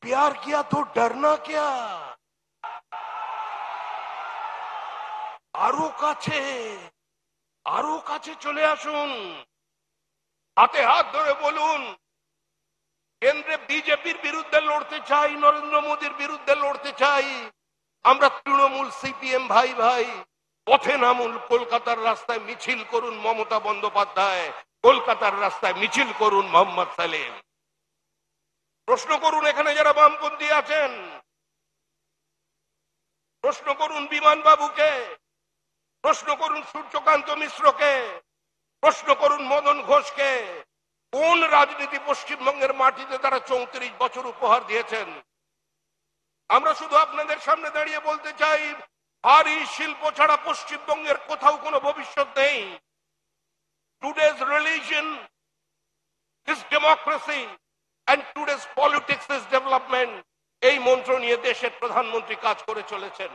प्यार किया तो डरना क्या। আরো কাছে চলে আসুন, হাতে হাত ধরে বলুন কেন্দ্রে বিজেপির বিরুদ্ধে লড়তে চাই, নরেন্দ্র মোদীর বিরুদ্ধে লড়তে চাই। আমরা তৃণমূল সিপিএম ভাই ভাই পথে নামুন, কলকাতার রাস্তায় মিছিল করুন মমতা বন্দ্যোপাধ্যায়, কলকাতার রাস্তায় মিছিল করুন মোহাম্মদ সালেম। প্রশ্ন করুন এখানে যারা বামপন্থী আছেন, প্রশ্ন করুন বিমান বাবুকে, প্রশ্ন করুন সূর্যকান্ত মিশ্রকে, প্রশ্ন করুন মদন ঘোষকে, কোন রাজনীতি পশ্চিমবঙ্গের মাটিতে তারা 34 বছর উপহার দিয়েছেন। আমরা শুধু আপনাদের সামনে দাঁড়িয়ে বলতে চাই, ভারী শিল্প ছাড়া পশ্চিমবঙ্গের কোথাও কোনো ভবিষ্যৎ নেই। Today's religion is democracy and today's politics is development. এই মন্ত্র নিয়ে দেশের প্রধানমন্ত্রী কাজ করে চলেছেন।